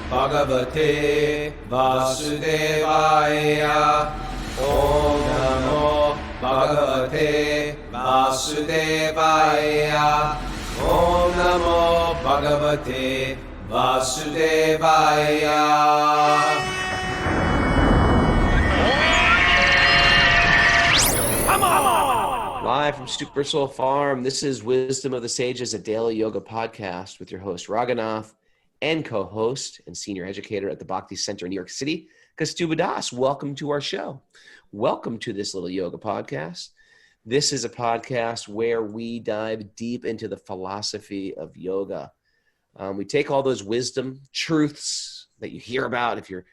Bhagavate Vasudevaya. Om Namo Bhagavate Vasudevaya. Om Namo Bhagavate Vasudevaya. Live from Super Soul Farm, this is Wisdom of the Sages, a daily yoga podcast with your host, Raghunath, and co-host and senior educator at the Bhakti Center in New York City, Kaustubha. Welcome to our show. Welcome to this little yoga podcast. This is a podcast where we dive deep into the philosophy of yoga. We take all those wisdom truths that you hear about. If you're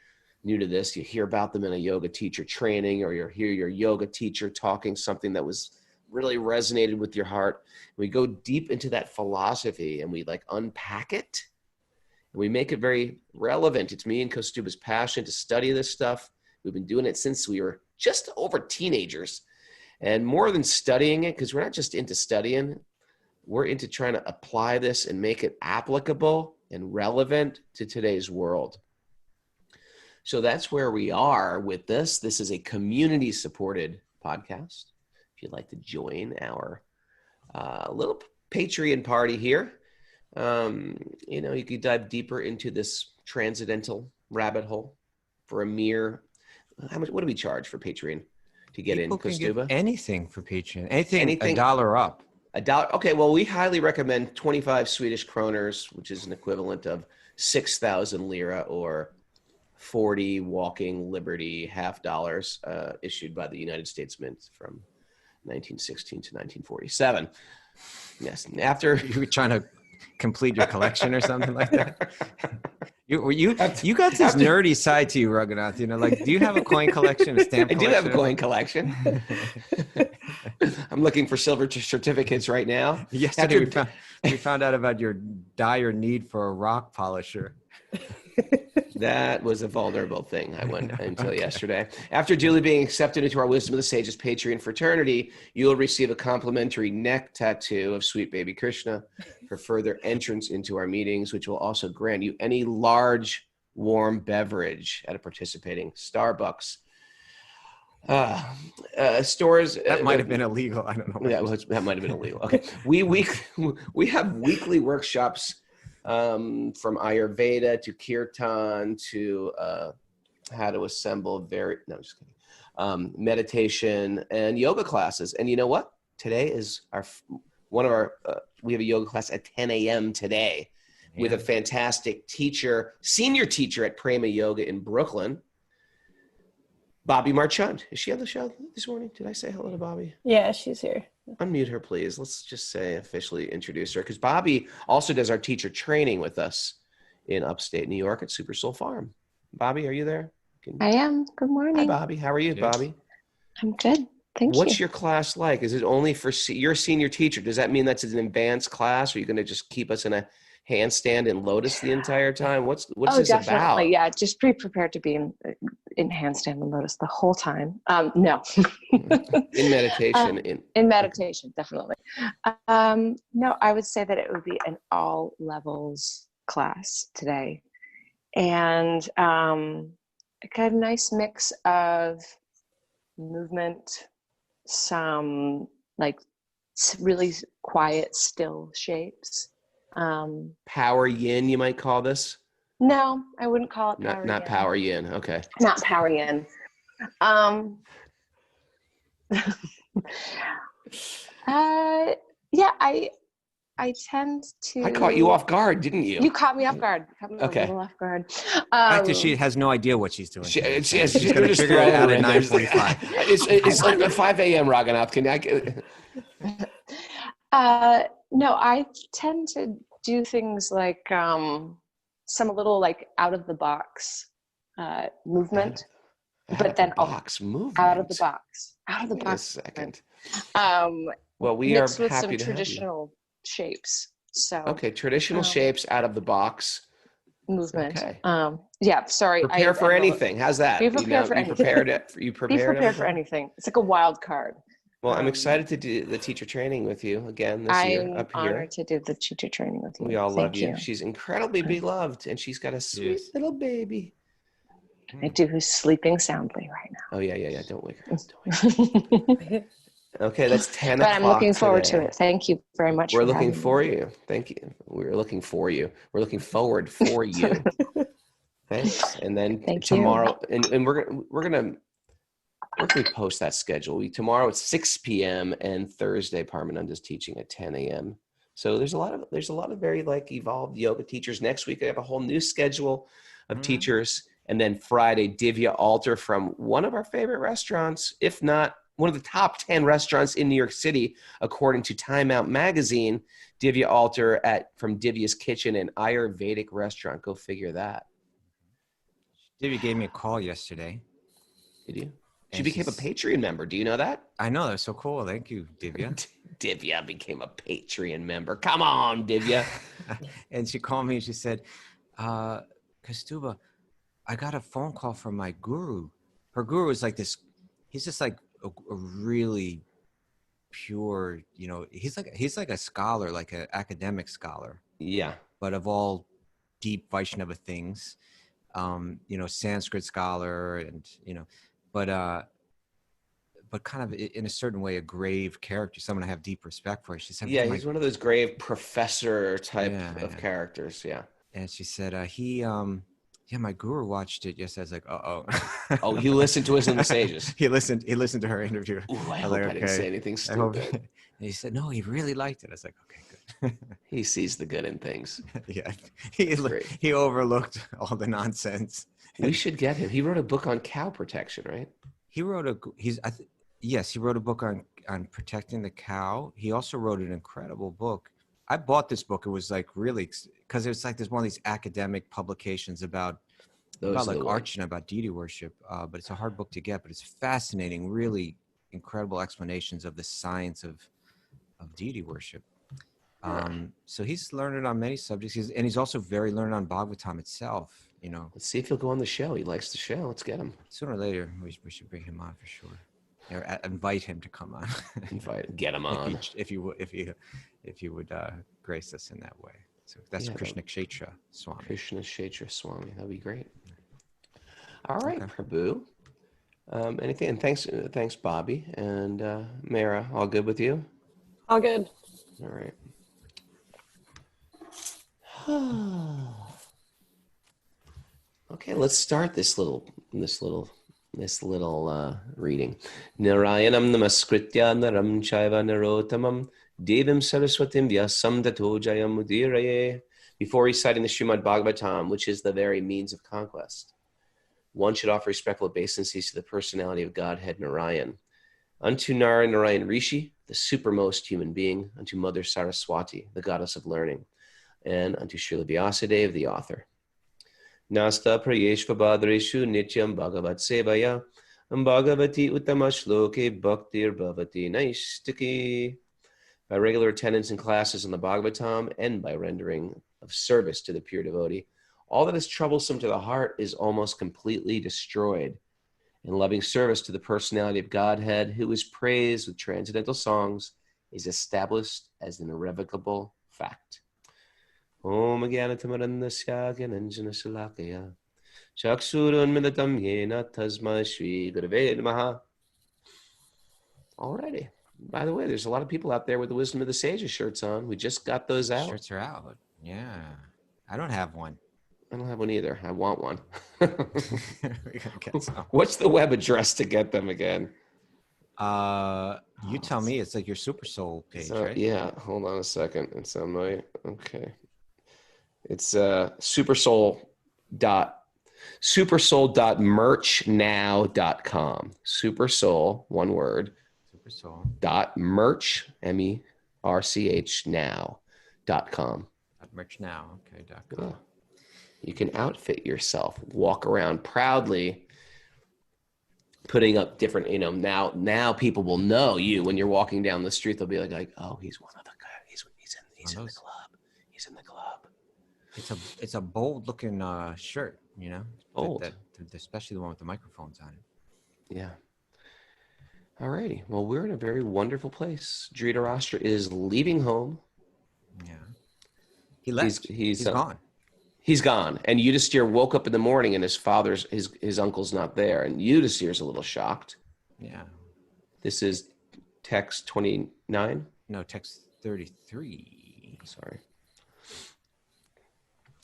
new to this, you hear about them in a yoga teacher training, or you hear your yoga teacher talking something that was really resonated with your heart. We go deep into that philosophy and we unpack it and we make it very relevant. It's me and Kaustubha's passion to study this stuff. We've been doing it since we were just over teenagers, and more than studying it, because we're not just into studying, we're into trying to apply this and make it applicable and relevant to today's world. So that's where we are with this. This is a community supported podcast. If you'd like to join our little Patreon party here, you could dive deeper into this transcendental rabbit hole for a mere, what do we charge for Patreon to get in, Kaustubha? Anything for Patreon. Anything $1 up. $1. Okay, well, we highly recommend 25 Swedish kroners, which is an equivalent of 6,000 lira or 40 walking liberty $half, issued by the United States Mint from 1916 to 1947. Yes. After you were trying to complete your collection or something like that. You got this nerdy side to you, Raghunath. Do you have a coin collection, a stamp collection? I do have a coin collection. I'm looking for silver certificates right now. Yesterday we found out about your dire need for a rock polisher. That was a vulnerable thing I went until yesterday. After duly being accepted into our Wisdom of the Sages Patreon fraternity, you will receive a complimentary neck tattoo of Sweet Baby Krishna for further entrance into our meetings, which will also grant you any large, warm beverage at a participating Starbucks. Stores. That might have been illegal. I don't know. Yeah, that might have been illegal. Okay. We have weekly workshops from Ayurveda to Kirtan to how to assemble meditation and yoga classes. And you know what? Today is we have a yoga class at 10 a.m. today with a fantastic teacher, senior teacher at Prema Yoga in Brooklyn, Bobby Marchand. Is she on the show this morning? Did I say hello to Bobby? Yeah, she's here. Unmute her, please. Let's just officially introduce her, because Bobby also does our teacher training with us in upstate New York at Super Soul Farm. Bobby, are you there? I am. Good morning. Hi, Bobby. How are you, Bobby? I'm good. Thank you. What's your class like? Is it only for you're a senior teacher? Does that mean that's an advanced class? Or are you going to just keep us in a handstand and lotus the entire time? What's this definitely about? Yeah, just be prepared to be in handstand and lotus the whole time. No. In meditation. In meditation, definitely. No, I would say that it would be an all levels class today. And a kind of nice mix of movement, some really quiet, still shapes. Power yin, you might call this? No, I wouldn't call it power yin. Not power yin. Okay. Not power yin. Yeah, I tend to. I caught you off guard, didn't you? You caught me off guard. Okay. A little off guard. Actually, she has no idea what she's doing. She's going to figure it out at 9:45. It's like at 5 a.m. Raghunath. No, I tend to do things like some little out of the box movement, but then movement. Out of the box. Wait a second. Well, we are mixed with happy some to traditional shapes. So traditional shapes out of the box movement. Okay. Yeah, sorry. Prepare for anything. How's that? Be prepared for anything. You prepared for anything. It's like a wild card. Well, I'm excited to do the teacher training with you again this year I'm up here. honored to do the teacher training with you. We all love Thank you. She's incredibly beloved, and she's got a sweet little baby. I do, who's sleeping soundly right now. Oh, yeah. Don't wake her. Don't wake her. Okay, that's 10 But o'clock I'm looking forward today. to it. Thank you very much. We're for looking having for me. you. Thank you. We're looking for you. We're looking forward for you. Thanks. And then tomorrow, and we're gonna where can we post that schedule? Tomorrow at 6 p.m. and Thursday Parmananda's teaching at 10 a.m. So there's a lot of very like evolved yoga teachers. Next week I have a whole new schedule of teachers, and then Friday Divya Alter from one of our favorite restaurants, if not one of the top 10 restaurants in New York City, according to Time Out magazine. Divya Alter from Divya's Kitchen, an Ayurvedic restaurant. Go figure that. Divya gave me a call yesterday. Did you? She became a Patreon member. Do you know that? I know. That's so cool. Thank you, Divya. Divya became a Patreon member. Come on, Divya. And she called me and she said, Kaustubha, I got a phone call from my guru. Her guru is like this. He's just like a really pure, he's like a scholar, like an academic scholar. Yeah. But of all deep Vaishnava things, Sanskrit scholar and, but kind of in a certain way, a grave character, someone I have deep respect for. She said, he's one of those grave professor type of characters. Yeah. And she said, my guru watched it. Yes, I was like, Oh, he listened to us in the Sages. He listened to her interview. Ooh, I hope I didn't say anything stupid. And he said, no, he really liked it. I was like, okay, good. He sees the good in things. Yeah, he overlooked all the nonsense. We should get him. He wrote a book on cow protection, right? He wrote he wrote a book on protecting the cow. He also wrote an incredible book. I bought this book. It was like really, because it's like there's one of these academic publications about like Archana, about deity worship. But it's a hard book to get, but it's fascinating, really incredible explanations of the science of deity worship. So he's learned on many subjects. He's also very learned on Bhagavatam itself. Let's see if he'll go on the show. He likes the show. Let's get him. Sooner or later, we should bring him on for sure. Or invite him to come on. Get him on. If you would grace us in that way. So that's Krishna Kshetra Swami. Krishna Kshetra Swami. That'd be great. All right, Prabhu. Anything? And thanks, Bobby and Mara. All good with you? All good. All right. Okay, let's start this little reading. Narayanam namaskritya naram chaiva narotamam devim saraswatim vyasam tato jayam udiraye. Before reciting the Srimad-Bhagavatam, which is the very means of conquest, one should offer respectful obeisances to the personality of Godhead Narayan. Unto Narayan Rishi, the supermost human being, unto Mother Saraswati, the goddess of learning, and unto Srila Vyasadeva, the author. Nasta prayeshva badreshu nityam bhagavat sevaya bhagavati uttama shloke bhaktir bhavati naistiki. By regular attendance in classes on the Bhagavatam and by rendering of service to the pure devotee, all that is troublesome to the heart is almost completely destroyed. In loving service to the personality of Godhead, who is praised with transcendental songs, is established as an irrevocable fact. Om Agyanatamarandasya Gyananjana Shalakaya Chaksurunmilatam Yena Tasma Shri Gurave Namaha. Alrighty. By the way, there's a lot of people out there with the Wisdom of the Sages shirts on. We just got those out. Shirts are out. Yeah. I don't have one. I don't have one either. I want one. We gotta get some. What's the web address to get them again? You tell me. It's like your Super Soul page, right? Yeah. Hold on a second. It's on my okay. It's supersoul.merchnow.com. Supersoul, one word. Supersoul. .merch, MERCH now.com. Merchnow, okay.com. Yeah. You can outfit yourself, walk around proudly, putting up different, now people will know you when you're walking down the street. They'll be like, oh, he's one of the guys. He's in the club. He's in the club. It's a bold looking shirt, Bold. Especially the one with the microphones on it. Yeah. All righty. Well, we're in a very wonderful place. Dhritarashtra is leaving home. Yeah. He left. He's gone. He's gone. And Yudhisthira woke up in the morning and his uncle's not there. And Yudhisthira's a little shocked. Yeah. This is text 29. No, text 33. Sorry.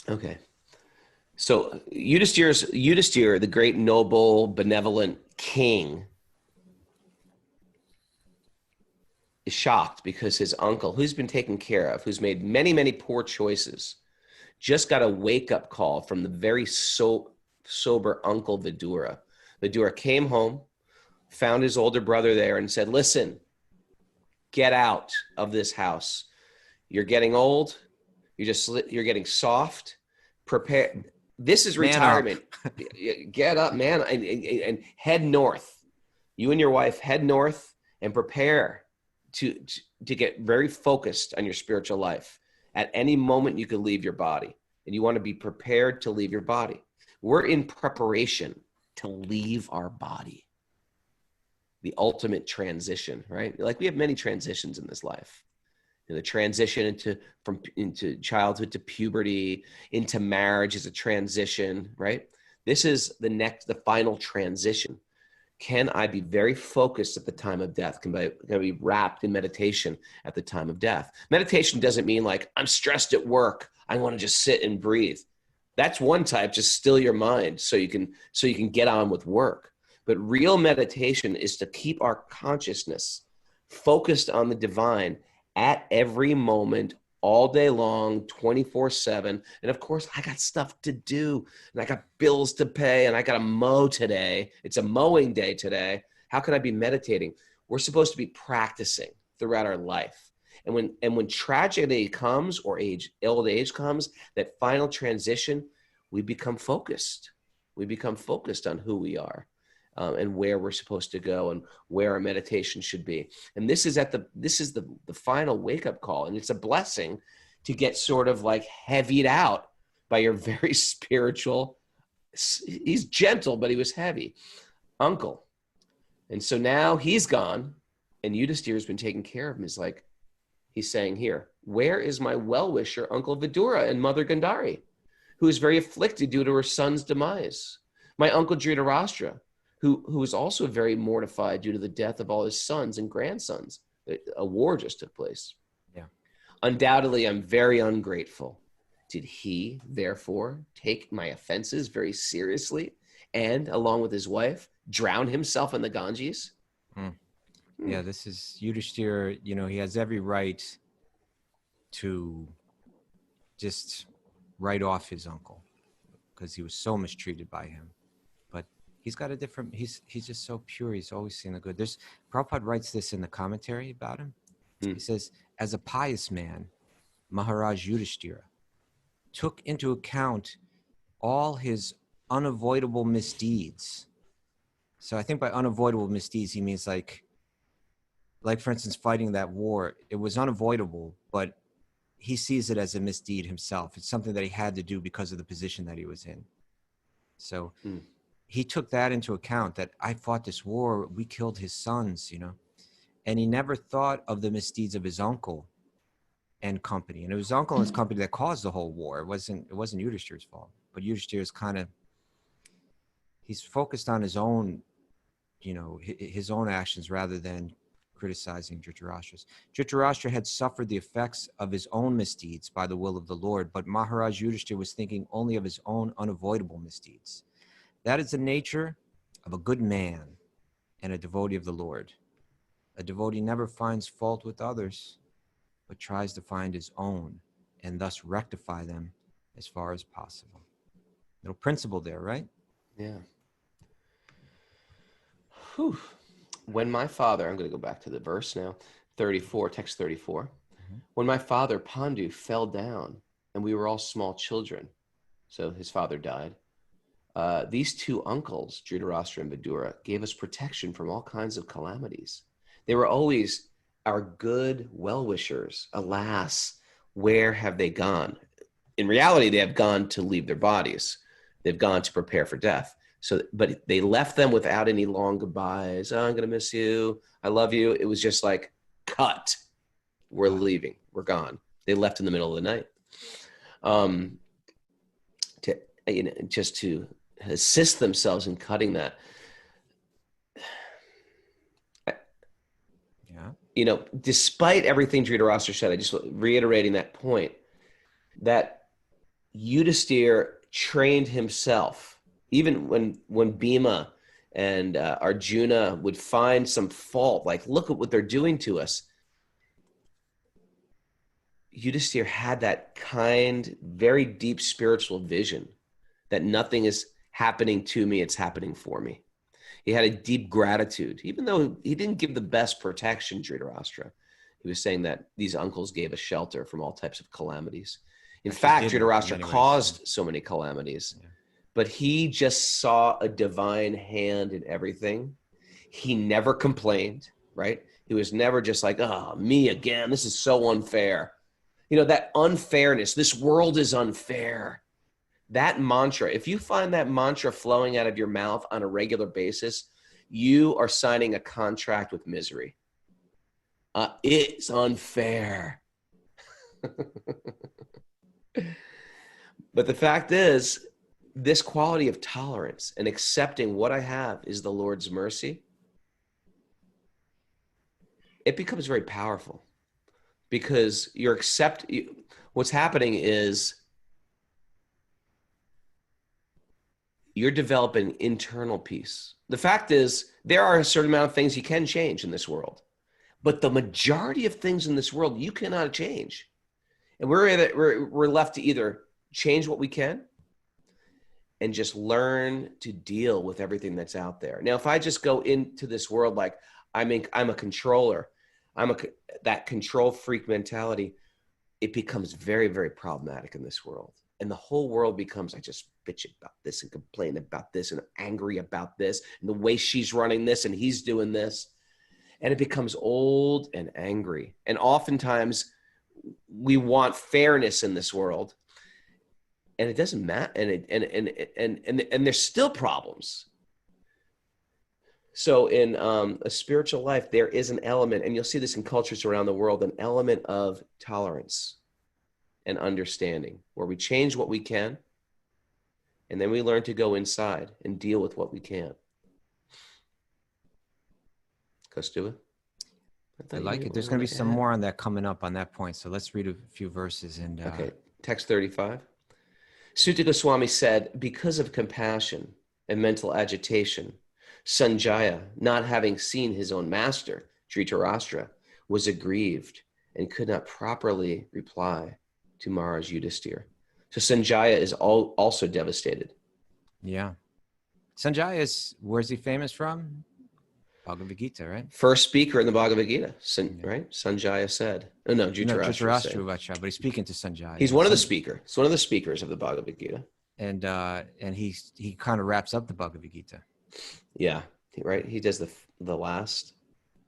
Okay. So Yudhisthira, the great noble, benevolent king, is shocked because his uncle, who's been taken care of, who's made many, many poor choices, just got a wake-up call from the very sober uncle Vidura. Vidura came home, found his older brother there, and said, listen, get out of this house. You're getting old. You're getting soft. Prepare. This is retirement. Get up, man, and head north. You and your wife head north and prepare to get very focused on your spiritual life. At any moment, you could leave your body, and you want to be prepared to leave your body. We're in preparation to leave our body. The ultimate transition, right? Like we have many transitions in this life. The transition into childhood to puberty, into marriage is a transition, right? This is the final transition. Can I be very focused at the time of death? Can I be wrapped in meditation at the time of death? Meditation doesn't mean like, I'm stressed at work, I want to just sit and breathe. That's one type, just still your mind so you can get on with work. But real meditation is to keep our consciousness focused on the divine at every moment, all day long, 24/7. And of course, I got stuff to do, and I got bills to pay, and I got to mow today. It's a mowing day today. How can I be meditating? We're supposed to be practicing throughout our life. And when tragedy comes or old age comes, that final transition, we become focused. We become focused on who we are. And where we're supposed to go and where our meditation should be. And this is the final wake-up call. And it's a blessing to get sort of like heavied out by your very spiritual, he's gentle, but he was heavy, uncle. And so now he's gone, and Yudhisthira has been taking care of him. He's saying here, where is my well-wisher, Uncle Vidura and Mother Gandhari, who is very afflicted due to her son's demise? My uncle Dhritarashtra, who was also very mortified due to the death of all his sons and grandsons. A war just took place. Yeah. Undoubtedly, I'm very ungrateful. Did he, therefore, take my offenses very seriously and, along with his wife, drown himself in the Ganges? Yeah, this is Yudhisthira. He has every right to just write off his uncle because he was so mistreated by him. He's got a different, he's just so pure. He's always seen the good. Prabhupada writes this in the commentary about him. He says, as a pious man, Maharaj Yudhisthira took into account all his unavoidable misdeeds. So I think by unavoidable misdeeds, he means like for instance, fighting that war, it was unavoidable, but he sees it as a misdeed himself. It's something that he had to do because of the position that he was in. So he took that into account, that I fought this war, we killed his sons, and he never thought of the misdeeds of his uncle and company. And it was his uncle and his company that caused the whole war. It wasn't Yudhisthira's fault, but Yudhisthira's he's focused on his own, his own actions rather than criticizing Dhritarashtra's. Dhritarashtra had suffered the effects of his own misdeeds by the will of the Lord, but Maharaj Yudhisthira was thinking only of his own unavoidable misdeeds. That is the nature of a good man and a devotee of the Lord. A devotee never finds fault with others, but tries to find his own and thus rectify them as far as possible. Little principle there, right? Yeah. Whew. When my father, I'm going to go back to the verse now, 34, text 34. When my father Pandu fell down and we were all small children, so his father died, these two uncles, Dhritarashtra and Vidura, gave us protection from all kinds of calamities. They were always our good well-wishers. Alas, where have they gone? In reality, they have gone to leave their bodies. They've gone to prepare for death. So, but they left them without any long goodbyes. Oh, I'm going to miss you. I love you. It was just like, cut. We're leaving. We're gone. They left in the middle of the night. Just to assist themselves in cutting that. Yeah. Despite everything Dhritarashtra said, I just reiterating that point, that Yudhisthira trained himself. Even when Bhima and Arjuna would find some fault, like, look at what they're doing to us. Yudhisthira had that kind, very deep spiritual vision that nothing is happening to me, it's happening for me. He had a deep gratitude, even though he didn't give the best protection, Dhritarashtra. He was saying that these uncles gave us shelter from all types of calamities. In fact, Dhritarashtra caused so many calamities, but he just saw a divine hand in everything. He never complained, right? He was never just like, oh, me again, this is so unfair. That unfairness, this world is unfair. That mantra, if you find that mantra flowing out of your mouth on a regular basis, you are signing a contract with misery. It's unfair. But the fact is, this quality of tolerance and accepting what I have is the Lord's mercy, it becomes very powerful, because what's happening is you're developing internal peace. The fact is, there are a certain amount of things you can change in this world, but the majority of things in this world you cannot change. And we're left to either change what we can and just learn to deal with everything that's out there. Now, if I just go into this world like I'm a controller, that control freak mentality, it becomes very, very problematic in this world. And the whole world becomes, I just bitch about this and complain about this and I'm angry about this and the way she's running this and he's doing this. And it becomes old and angry. And oftentimes we want fairness in this world, and it doesn't matter. And there's still problems. So in a spiritual life, there is an element, and you'll see this in cultures around the world, an element of tolerance and understanding, where we change what we can, and then we learn to go inside and deal with what we can't. Kaustubha? I like it. There's going to be some more on that coming up on that point. So let's read a few verses. Okay, text 35. Sutta Goswami said, because of compassion and mental agitation, Sanjaya, not having seen his own master, Dhritarashtra, was aggrieved and could not properly reply to Maharaj Yudhisthira. So Sanjaya is also devastated. Yeah. Sanjaya where's he famous from? Bhagavad Gita, right? First speaker in the Bhagavad Gita, right? Sanjaya said. Dhritarashtra said. But he's speaking to Sanjaya. He's one of the speakers. He's one of the speakers of the Bhagavad Gita. And he kind of wraps up the Bhagavad Gita. Yeah, right. He does the last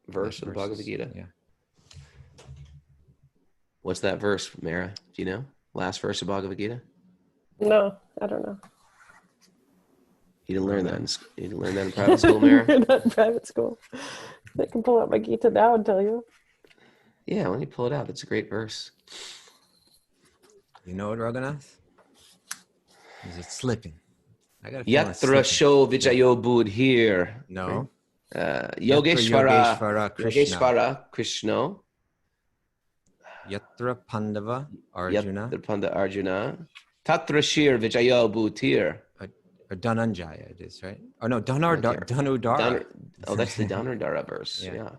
verse of the Bhagavad Gita. Yeah. What's that verse, Mara? Do you know? Last verse of Bhagavad Gita? No, I don't know. You didn't learn that. You didn't learn that in private school, Mara? Not in private school. I can pull out my Gita now and tell you. Yeah, let me pull it out. That's a great verse. You know it, Raghunath? Is it slipping? Yatra sho vijayo budhir. No. Yogeshvara Krishna. Yatra Pandava Arjuna. Yatra Pandava Arjuna. Tatra shir vijayo budhir. Or Dhananjaya it is, right? Oh no, Dhanudara. Oh, that's the Dhanudara verse. Yeah.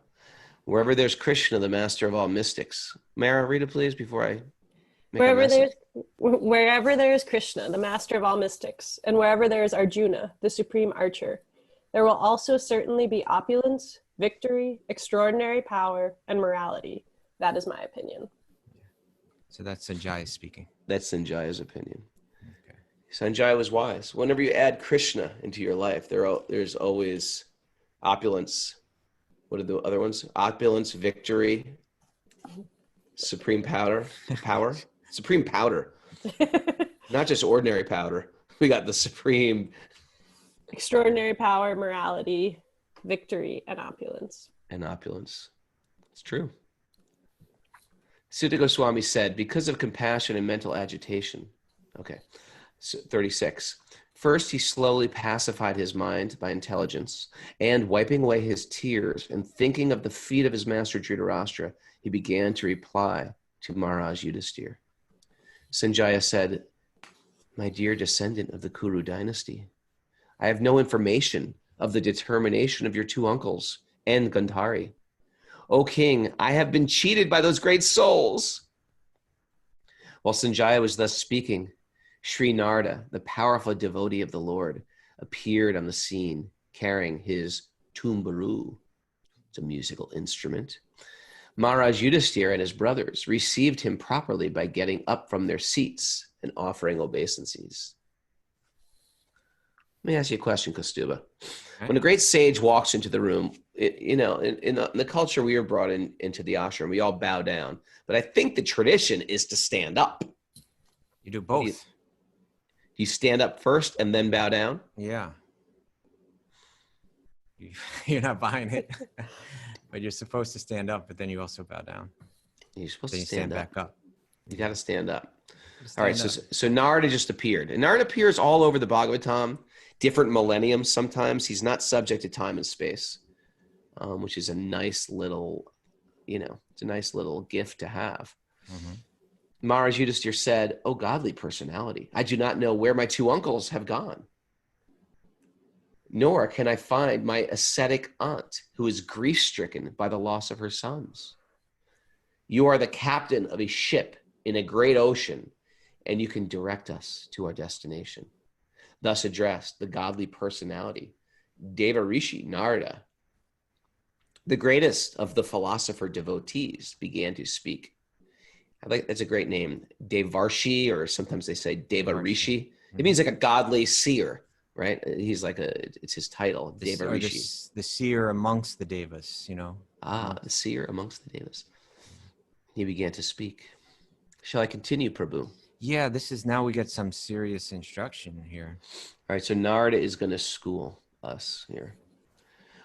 Wherever there's Krishna, the master of all mystics. Mara, read it please before I make Wherever there is Krishna, the master of all mystics, and wherever there is Arjuna, the supreme archer, there will also certainly be opulence, victory, extraordinary power, and morality. That is my opinion. So that's Sanjaya speaking. That's Sanjaya's opinion. Okay. Sanjaya was wise. Whenever you add Krishna into your life, there's always opulence. What are the other ones? Opulence, victory, supreme power. Supreme powder. Not just ordinary powder. We got the supreme extraordinary power, morality, victory, and opulence. And opulence. It's true. Sutta Goswami said, because of compassion and mental agitation. Okay, so 36. First, he slowly pacified his mind by intelligence, and wiping away his tears and thinking of the feet of his master Dhritarashtra, he began to reply to Maharaj Yudhisthira. Sanjaya said, my dear descendant of the Kuru dynasty, I have no information of the determination of your two uncles and Gandhari. O king, I have been cheated by those great souls. While Sanjaya was thus speaking, Sri Narada, the powerful devotee of the Lord, appeared on the scene carrying his tumbaru. It's a musical instrument. Maharaj Yudhisthira and his brothers received him properly by getting up from their seats and offering obeisances. Let me ask you a question, Kaustubha. When a great sage walks into the room, in the culture we were brought into the ashram, we all bow down. But I think the tradition is to stand up. You do both. You stand up first and then bow down? Yeah. You're not buying it. But you're supposed to stand up, but then you also bow down. You're supposed then to stand back up. You got to stand up. All right, so Narada just appeared. And Narada appears all over the Bhagavatam, different millenniums sometimes. He's not subject to time and space, which is a nice little, it's a nice little gift to have. Mm-hmm. Maharaj Yudhisthira said, "O godly personality, I do not know where my two uncles have gone. Nor can I find my ascetic aunt, who is grief-stricken by the loss of her sons. You are the captain of a ship in a great ocean, and you can direct us to our destination." Thus addressed the godly personality, Deva Rishi Narada. The greatest of the philosopher devotees began to speak. I like that's a great name, Devarshi, or sometimes they say Deva Rishi. Mm-hmm. It means like a godly seer, right? He's like it's his title, Deva Rishi. The seer amongst the devas, The seer amongst the devas. He began to speak. Shall I continue, Prabhu? Yeah, now we get some serious instruction here. All right, so Narada is going to school us here.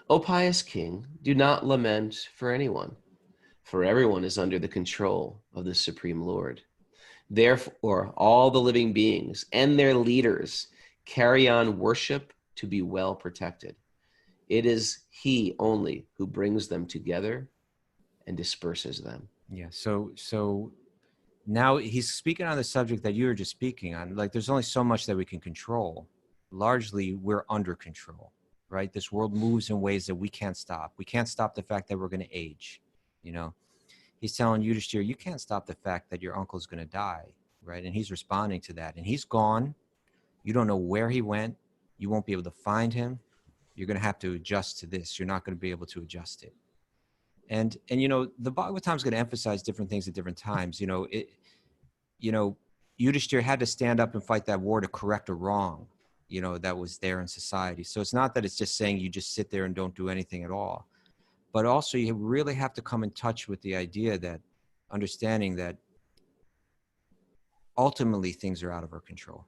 O pious king, do not lament for anyone, for everyone is under the control of the Supreme Lord. Therefore, all the living beings and their leaders carry on worship to be well protected. It is he only who brings them together and disperses them. Yeah, so now he's speaking on the subject that you were just speaking on. Like, there's only so much that we can control. Largely, we're under control, right? This world moves in ways that we can't stop. We can't stop the fact that we're going to age, He's telling Yudhisthira, you can't stop the fact that your uncle's going to die, right? And he's responding to that. And he's gone. You don't know where he went. You won't be able to find him. You're going to have to adjust to this. You're not going to be able to adjust it. And the Bhagavatam is going to emphasize different things at different times. Yudhisthira had to stand up and fight that war to correct a wrong, that was there in society. So it's not that it's just saying you just sit there and don't do anything at all. But also you really have to come in touch with the idea that, understanding that ultimately things are out of our control.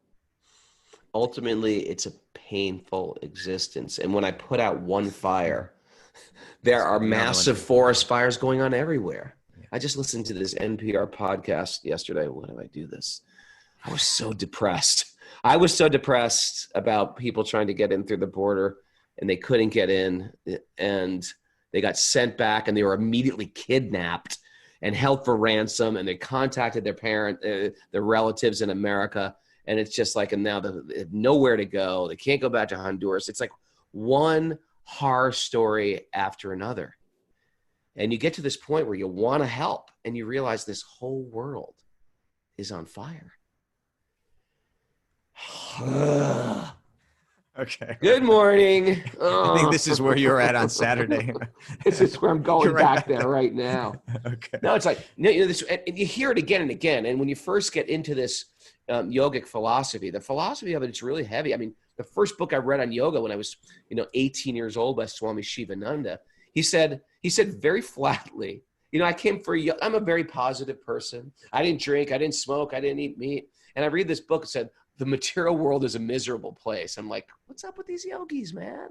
Ultimately, it's a painful existence. And when I put out one fire, there are massive forest fires going on everywhere. Yeah. I just listened to this NPR podcast yesterday. Why do I do this? I was so depressed. I was so depressed about people trying to get in through the border, and they couldn't get in, and they got sent back, and they were immediately kidnapped and held for ransom, and they contacted their relatives in America, and it's just like, and now they have nowhere to go. They can't go back to Honduras. It's like one horror story after another. And you get to this point where you want to help, and you realize this whole world is on fire. Okay. Good morning. I think this is where you're at on Saturday. This is where I'm going back there right now. Okay. No, it's like, this, and you hear it again and again. And when you first get into this yogic philosophy, the philosophy of it, it's really heavy. I mean, the first book I read on yoga when I was, 18 years old by Swami Shivananda, he said very flatly, I'm a very positive person. I didn't drink, I didn't smoke, I didn't eat meat. And I read this book, it said, the material world is a miserable place. I'm like, what's up with these yogis, man?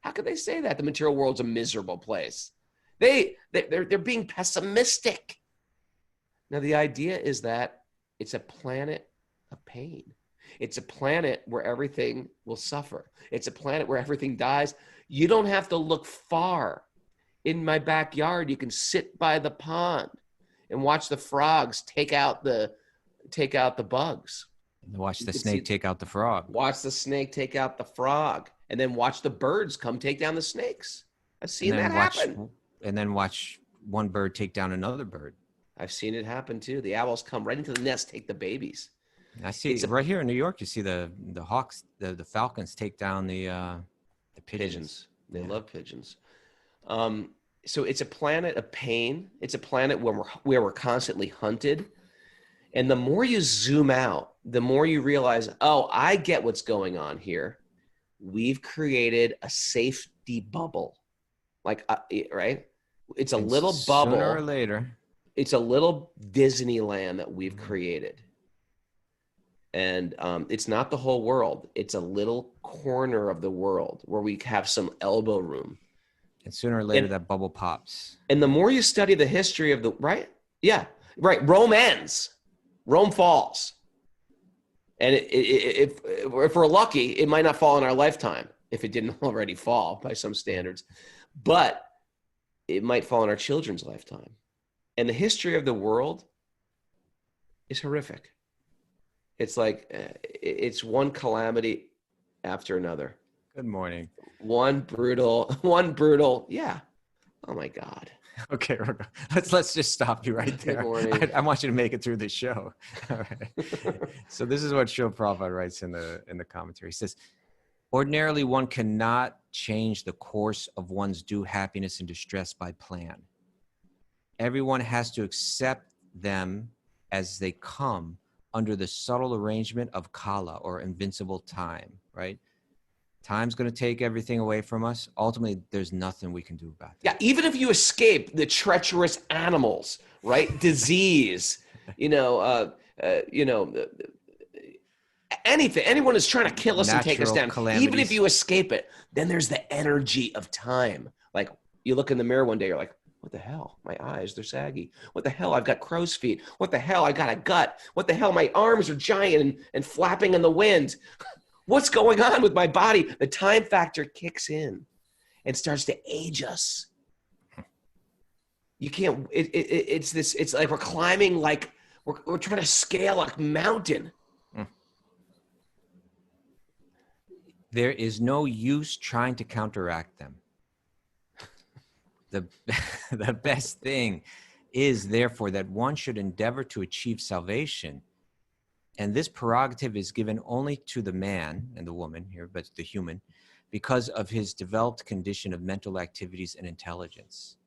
How could they say that the material world's a miserable place? They're being pessimistic. Now, the idea is that it's a planet of pain. It's a planet where everything will suffer. It's a planet where everything dies. You don't have to look far. In my backyard, you can sit by the pond and watch the frogs take out the bugs. Watch the snake take out the frog. Watch the snake take out the frog, and then watch the birds come take down the snakes. I've seen that happen. And then watch one bird take down another bird. I've seen it happen too. The owls come right into the nest, take the babies. I see right here in New York. You see the hawks, the falcons take down the pigeons. They love pigeons. So it's a planet of pain. It's a planet where we're constantly hunted. And the more you zoom out, the more you realize, oh, I get what's going on here. We've created a safety bubble. Like, right? It's a little bubble. Sooner or later. It's a little Disneyland that we've created. And it's not the whole world. It's a little corner of the world where we have some elbow room. And sooner or later, that bubble pops. And the more you study the history of right? Yeah, right. Rome ends. Rome falls. And if we're lucky, it might not fall in our lifetime if it didn't already fall by some standards. But it might fall in our children's lifetime. And the history of the world is horrific. It's like it's one calamity after another. Good morning. One brutal. Yeah. Oh my God. Okay, let's just stop you right there. Good morning. I want you to make it through this show. All right. So this is what Srila Prabhupada writes in the commentary. He says, ordinarily one cannot change the course of one's due happiness and distress by plan. Everyone has to accept them as they come under the subtle arrangement of kala, or invincible time, right? Time's going to take everything away from us. Ultimately, there's nothing we can do about that. Yeah, even if you escape the treacherous animals, right? Disease, anything. Anyone is trying to kill us and take us down. Calamities. Even if you escape it, then there's the energy of time. Like you look in the mirror one day, you're like, what the hell? My eyes, they're saggy. What the hell? I've got crow's feet. What the hell? I got a gut. What the hell? My arms are giant and flapping in the wind. What's going on with my body? The time factor kicks in and starts to age us. You can't, it's like we're climbing, like we're trying to scale a mountain. There is no use trying to counteract them. The best thing is, therefore, that one should endeavor to achieve salvation. And this prerogative is given only to the man and the woman here, but the human, because of his developed condition of mental activities and intelligence.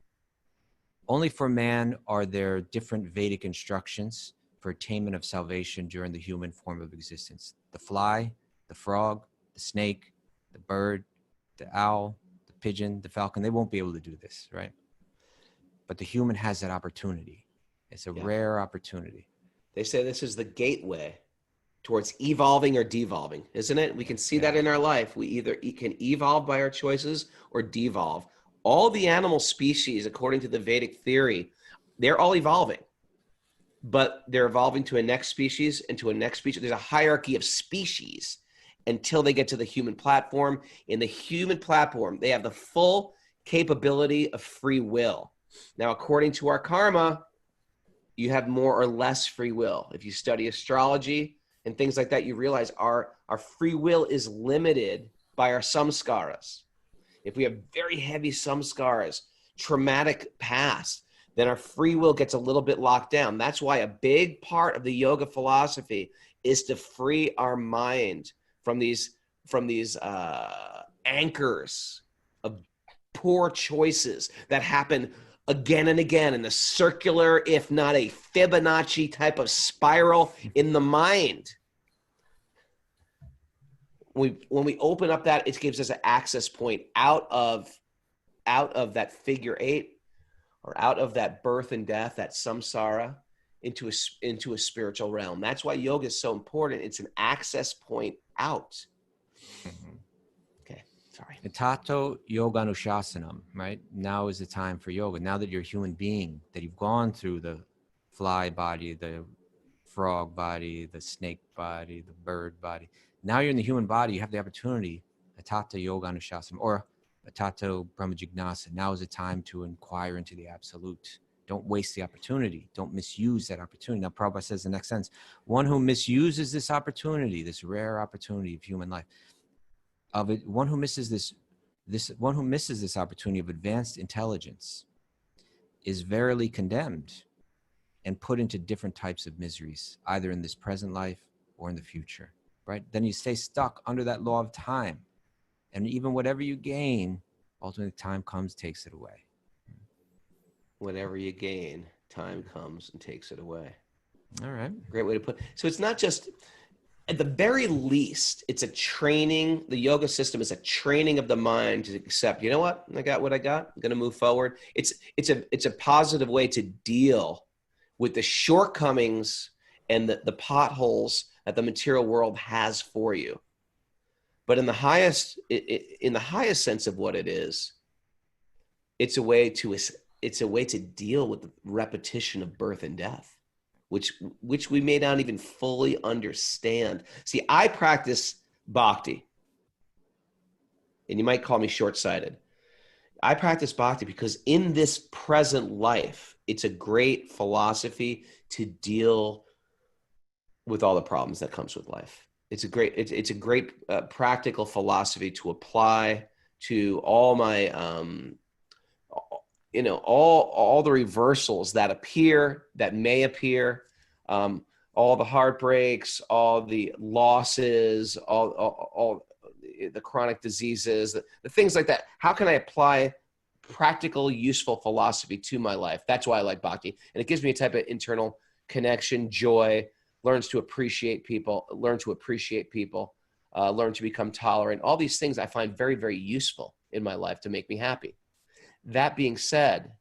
Only for man are there different Vedic instructions for attainment of salvation during the human form of existence. The fly, the frog, the snake, the bird, the owl, the pigeon, the falcon, they won't be able to do this, right? But the human has that opportunity. It's a rare opportunity. They say this is the gateway towards evolving or devolving, isn't it? We can see that in our life. We either can evolve by our choices or devolve. All the animal species, according to the Vedic theory, they're all evolving, but they're evolving to a next species and to a next species. There's a hierarchy of species until they get to the human platform. In the human platform, they have the full capability of free will. Now, according to our karma, you have more or less free will. If you study astrology and things like that, you realize our free will is limited by our samskaras. If we have very heavy samskaras, traumatic past, then our free will gets a little bit locked down. That's why a big part of the yoga philosophy is to free our mind from these anchors of poor choices that happen again and again in the circular, if not a Fibonacci type of spiral in the mind. When we open up that, it gives us an access point out of that figure eight, or out of that birth and death, that samsara, into a spiritual realm. That's why yoga is so important. It's an access point out. Okay, sorry. Tato yoganushasanam, right? Now is the time for yoga. Now that you're a human being, that you've gone through the fly body, the frog body, the snake body, the bird body. Now you're in the human body. You have the opportunity, Tato yoganushasanam, or Tato brahmajignasa. Now is the time to inquire into the absolute. Don't waste the opportunity. Don't misuse that opportunity. Now, Prabhupada says in the next sentence, one who misuses this opportunity, this rare opportunity of human life, one who misses this opportunity of advanced intelligence is verily condemned and put into different types of miseries, either in this present life or in the future, right? Then you stay stuck under that law of time. And even whatever you gain, ultimately time comes, takes it away. Whatever you gain, time comes and takes it away. All right. Great way to put it. So it's not just, at the very least, it's a training. The yoga system is a training of the mind to accept, you know what? I got what I got. I'm going to move forward. It's a positive way to deal with the shortcomings and the potholes that the material world has for you. But in the highest sense of what it is, it's a way to deal with the repetition of birth and death, which we may not even fully understand. See, I practice bhakti, and you might call me short-sighted. I practice bhakti because in this present life, it's a great philosophy to deal with all the problems that comes with life. It's a great practical philosophy to apply to all my all the reversals that may appear, all the heartbreaks, all the losses, all the chronic diseases, the things like that. How can I apply practical, useful philosophy to my life? That's why I like bhakti. And it gives me a type of internal connection, joy, learn to appreciate people, learn to become tolerant. All these things I find very, very useful in my life to make me happy. That being said,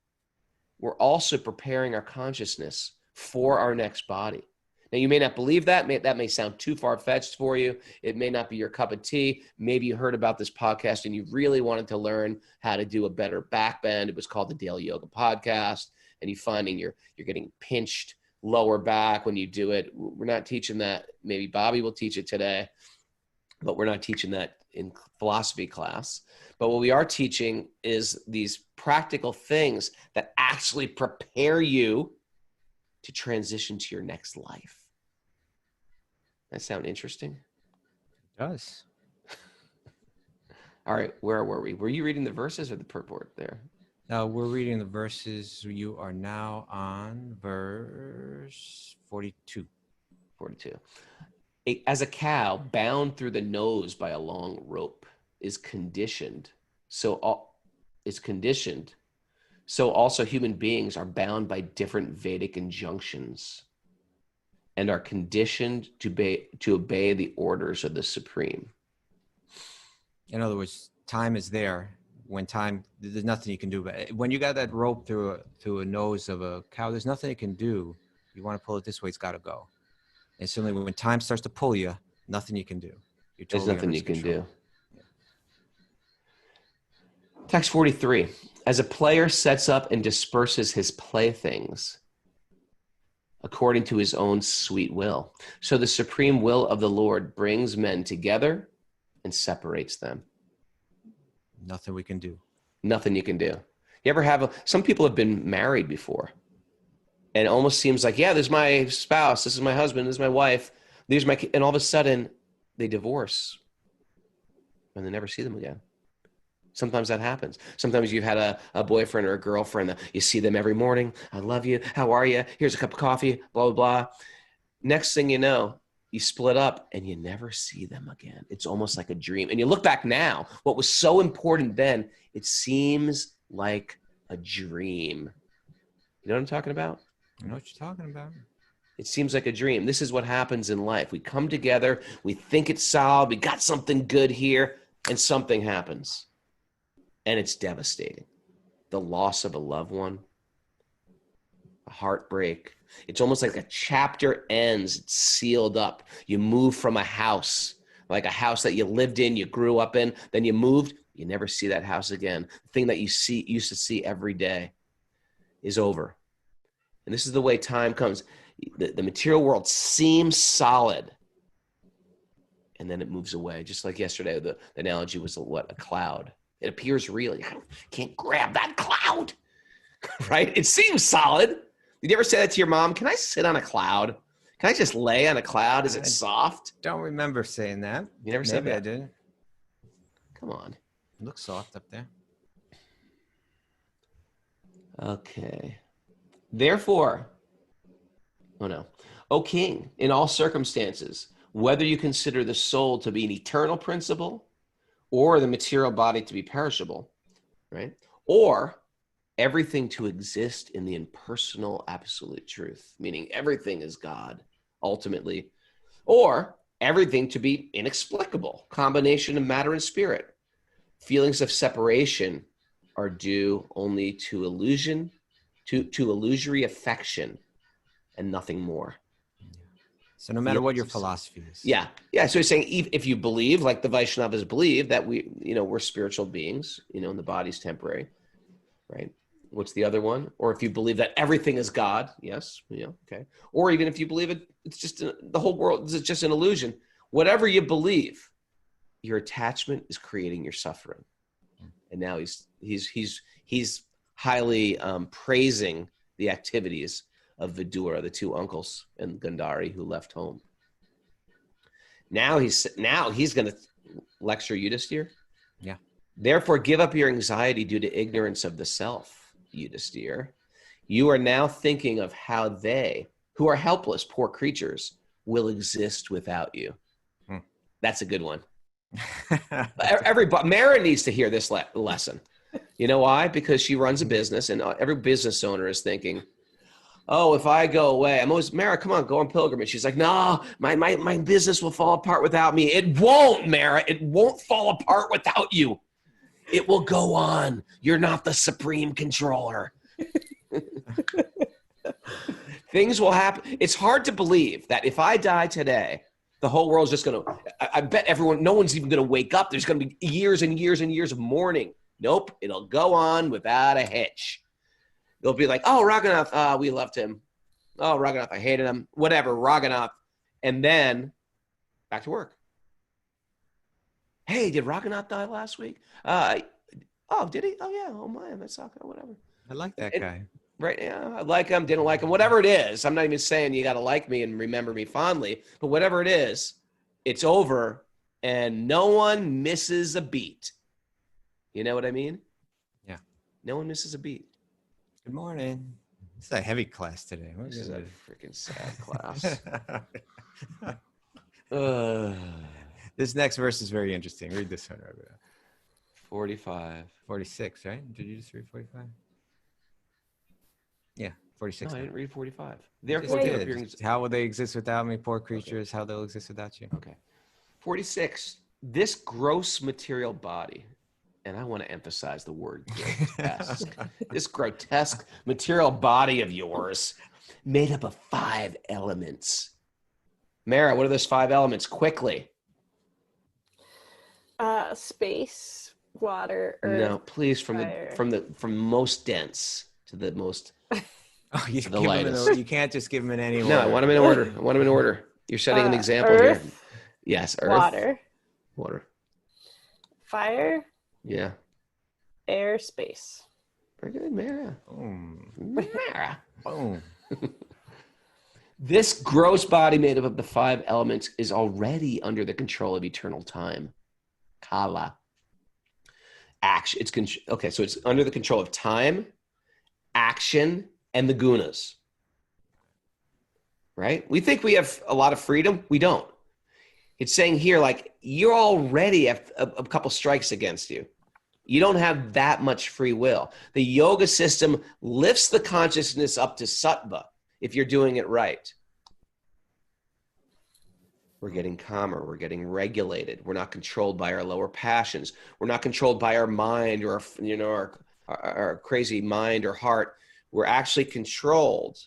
we're also preparing our consciousness for our next body. Now, you may not believe that. That may sound too far-fetched for you. It may not be your cup of tea. Maybe you heard about this podcast and you really wanted to learn how to do a better back bend. It was called the Daily Yoga Podcast, and you're finding you're getting pinched lower back when you do it. We're not teaching that. Maybe Bobby will teach it today, but we're not teaching that in philosophy class. But what we are teaching is these practical things that actually prepare you to transition to your next life. That sound interesting? It does. All right, where were we? Were you reading the verses or the purport there? We're reading the verses. You are now on verse 42. 42. As a cow bound through the nose by a long rope is conditioned, so also human beings are bound by different Vedic injunctions and are conditioned to obey the orders of the Supreme. In other words, time is there. When time, there's nothing you can do. But when you got that rope through a nose of a cow, there's nothing you can do. You want to pull it this way, it's got to go. And suddenly when time starts to pull you, nothing you can do. There's nothing you can do. Text 43. As a player sets up and disperses his playthings according to his own sweet will, so the supreme will of the Lord brings men together and separates them. Nothing we can do. Nothing you can do. You ever some people have been married before, and it almost seems like, yeah, this is my spouse, this is my husband, this is my wife, these are my kids, and all of a sudden they divorce and they never see them again. Sometimes that happens. Sometimes you've had a boyfriend or a girlfriend that you see them every morning. I love you. How are you? Here's a cup of coffee, blah, blah, blah. Next thing you know, you split up and you never see them again. It's almost like a dream. And you look back now, what was so important then, it seems like a dream. You know what I'm talking about? I know what you're talking about. It seems like a dream. This is what happens in life. We come together, we think it's solid, we got something good here, and something happens. And it's devastating. The loss of a loved one. a heartbreak. It's almost like a chapter ends, it's sealed up. You move from a house, like a house that you lived in, you grew up in, then you moved, you never see that house again. The thing that you used to see every day is over. And this is the way time comes. The material world seems solid, and then it moves away. Just like yesterday, the analogy was a cloud. It appears real. You can't grab that cloud, right? It seems solid. Did you ever say that to your mom? Can I sit on a cloud? Can I just lay on a cloud? Is it soft? Don't remember saying that. You never said that? I didn't. Come on. It looks soft up there. Okay. Therefore, O king, in all circumstances, whether you consider the soul to be an eternal principle or the material body to be perishable, right? Or everything to exist in the impersonal absolute truth, meaning everything is God, ultimately, or everything to be inexplicable, combination of matter and spirit. Feelings of separation are due only to illusion, to illusory affection, and nothing more. So no matter what your philosophy is. Yeah. So he's saying if you believe, like the Vaishnavas believe, that we're spiritual beings, and the body's temporary, right? What's the other one? Or if you believe that everything is God, yes, okay. Or even if you believe it's just the whole world is just an illusion. Whatever you believe, your attachment is creating your suffering. And now he's highly praising the activities of Vidura, the two uncles and Gandhari who left home. Now he's going to lecture Yudhisthira. Yeah. Therefore, give up your anxiety due to ignorance of the self, Yudhisthira. You are now thinking of how they, who are helpless, poor creatures, will exist without you. That's a good one. Mara needs to hear this lesson. You know why? Because she runs a business, and every business owner is thinking, oh, if I go away, I'm always, Mara, come on, go on pilgrimage. She's like, no, my business will fall apart without me. It won't, Mara. It won't fall apart without you. It will go on. You're not the supreme controller. Things will happen. It's hard to believe that if I die today, the whole world's just going to, I bet no one's even going to wake up. There's going to be years and years and years of mourning. Nope. It'll go on without a hitch. They'll be like, oh, Raghunath, we loved him. Oh, Raghunath, I hated him. Whatever, Raghunath. And then back to work. Hey, did Raghunath die last week? Oh, did he? Oh, yeah. Oh, my. That's okay. Whatever. I like that guy. Right. Yeah. I like him. Didn't like him. Whatever it is. I'm not even saying you got to like me and remember me fondly. But whatever it is, it's over. And no one misses a beat. You know what I mean? Yeah. No one misses a beat. Good morning. It's a heavy class today. This is a freaking sad class. This next verse is very interesting. Read this one. 45. 46, right? Did you just read 45? Yeah, 46. No, I didn't read 45. Therefore, how will they exist without me, poor creatures? Okay. How they'll exist without you? Okay. 46. This gross material body, and I want to emphasize the word grotesque. This grotesque material body of yours, made up of 5 elements. Mara, what are those 5 elements? Quickly. Space, water, earth. No, please, from fire. from most dense to the most. Oh, you, the lightest. You can't just give them in any order. No, I want them in order. You're setting an example earth, here. Yes, earth. Water. Fire. Yeah. Air, space. Very good, Mara. Mara. Boom. This gross body made up of the 5 elements is already under the control of eternal time. Kala. Action. Okay, so it's under the control of time, action, and the gunas. Right? We think we have a lot of freedom. We don't. It's saying here, like, you're already have a couple strikes against you. You don't have that much free will. The yoga system lifts the consciousness up to sattva if you're doing it right. We're getting calmer. We're getting regulated. We're not controlled by our lower passions. We're not controlled by our mind or our crazy mind or heart. We're actually controlled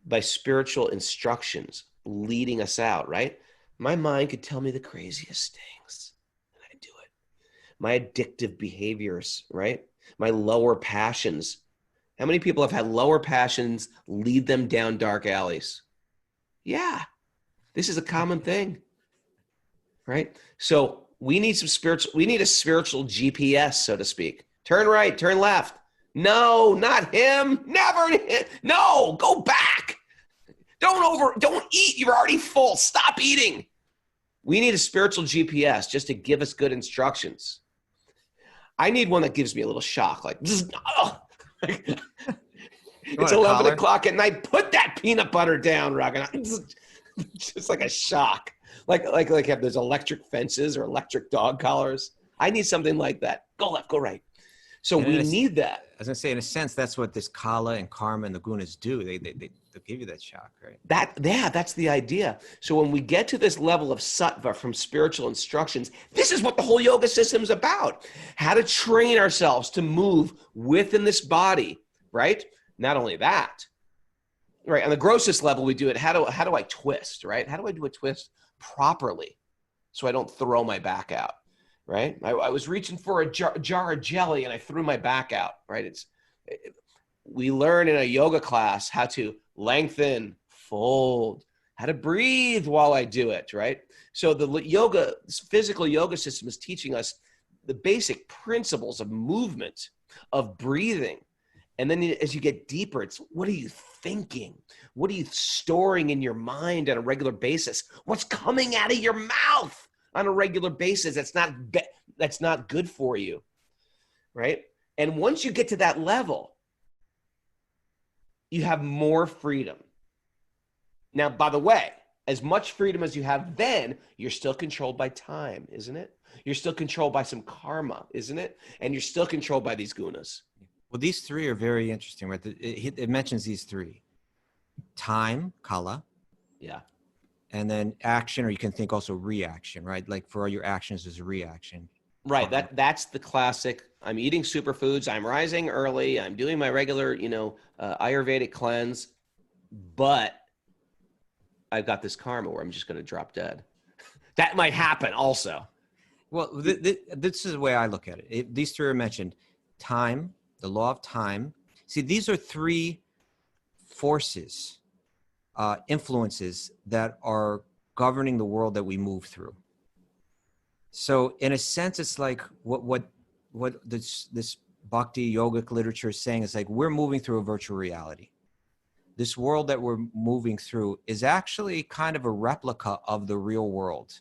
by spiritual instructions leading us out, right? My mind could tell me the craziest things, and I do it. My addictive behaviors, right? My lower passions. How many people have had lower passions lead them down dark alleys? Yeah, this is a common thing, right? So we need a spiritual GPS, so to speak. Turn right, turn left. No, not him. Never. No, go back. Don't eat. You're already full. Stop eating. We need a spiritual GPS just to give us good instructions. I need one that gives me a little shock, like, oh. It's 11 o'clock at night. Put that peanut butter down, Raghunath. Just like a shock. Like have those electric fences or electric dog collars. I need something like that. Go left, go right. So we need that. I was gonna say, in a sense, that's what this Kala and Karma and the Gunas do. They give you that shock, right? That's the idea. So when we get to this level of sattva from spiritual instructions, this is what the whole yoga system is about. How to train ourselves to move within this body, right? Not only that, right? On the grossest level, we do it. How do I twist, right? How do I do a twist properly so I don't throw my back out? Right? I was reaching for a jar of jelly and I threw my back out, right? We learn in a yoga class how to lengthen, fold, how to breathe while I do it, right? So this physical yoga system is teaching us the basic principles of movement, of breathing. And then as you get deeper, it's what are you thinking? What are you storing in your mind on a regular basis? What's coming out of your mouth on a regular basis? That's not good for you, right? And once you get to that level, you have more freedom. Now, by the way, as much freedom as you have then, you're still controlled by time, isn't it? You're still controlled by some karma, isn't it? And you're still controlled by these gunas. Well, these three are very interesting, right? It mentions these three: time, kala, yeah, and then action, or you can think also reaction, right? Like for all your actions, there's a reaction. Right. That's the classic. I'm eating superfoods. I'm rising early. I'm doing my regular, Ayurvedic cleanse, but I've got this karma where I'm just going to drop dead. That might happen also. Well, this is the way I look at it. These three are mentioned: time, the law of time. See, these are three forces, influences that are governing the world that we move through. So in a sense, it's like what this Bhakti yogic literature is saying is like, we're moving through a virtual reality. This world that we're moving through is actually kind of a replica of the real world.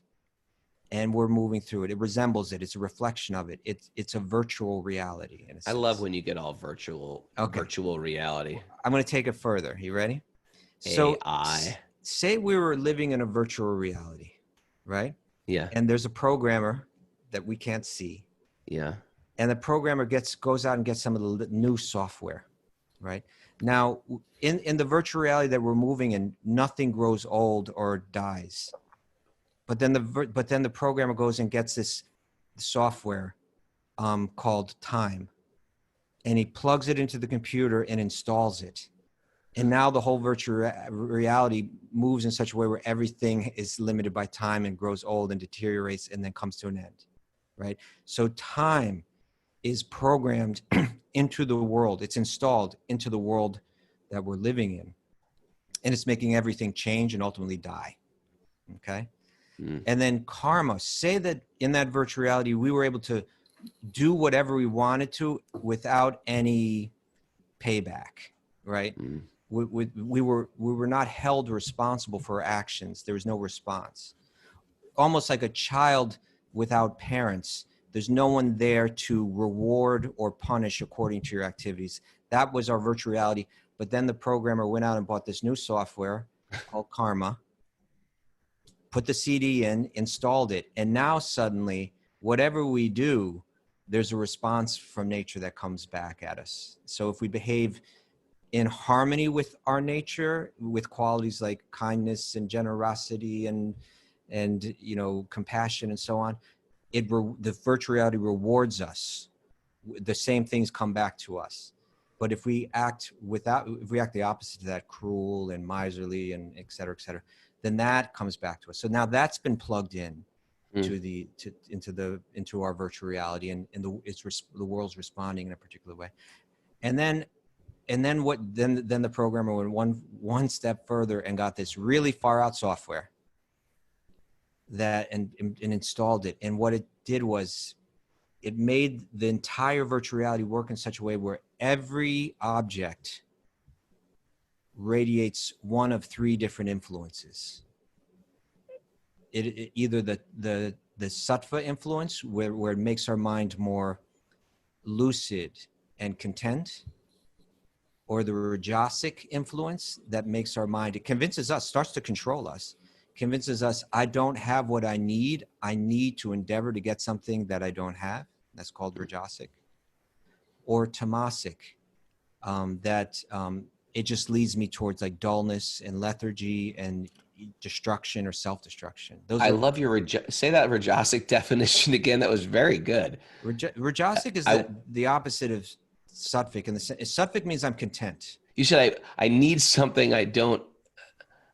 And we're moving through it. It resembles it. It's a reflection of it. It's a virtual reality. In a sense. I love when you get all virtual reality. I'm going to take it further. You ready? So say we were living in a virtual reality, right? Yeah. And there's a programmer that we can't see. Yeah. And the programmer goes out and gets some of the new software, right? Now, in the virtual reality that we're moving in, nothing grows old or dies. But then the programmer goes and gets this software called time, and he plugs it into the computer and installs it. And now the whole virtual reality moves in such a way where everything is limited by time and grows old and deteriorates and then comes to an end, right? So time is programmed into the world. It's installed into the world that we're living in. And it's making everything change and ultimately die, okay? And then karma, say that in that virtual reality, we were able to do whatever we wanted to without any payback, right? We were not held responsible for our actions. There was no response. Almost like a child without parents. There's no one there to reward or punish according to your activities. That was our virtual reality. But then the programmer went out and bought this new software called Karma, put the CD in, installed it, and now suddenly, whatever we do, there's a response from nature that comes back at us. So if we behave in harmony with our nature, with qualities like kindness and generosity and compassion and so on, the virtual reality rewards us. The same things come back to us. But if we act the opposite to that, cruel and miserly and et cetera, then that comes back to us. So now that's been plugged in into our virtual reality, and the world's responding in a particular way. And then the programmer went one step further and got this really far out software that and installed it. And what it did was it made the entire virtual reality work in such a way where every object radiates one of three different influences. It either the sattva influence, where it makes our mind more lucid and content, or the rajasic influence that makes our mind, it convinces us, starts to control us, convinces us, I don't have what I need to endeavor to get something that I don't have. That's called rajasic. Or tamasic, it just leads me towards like dullness and lethargy and destruction or self-destruction. I love your say that rajasic definition again. That was very good. Rajasic is the opposite of sattvic, and sattvic means I'm content. You said I need something I don't.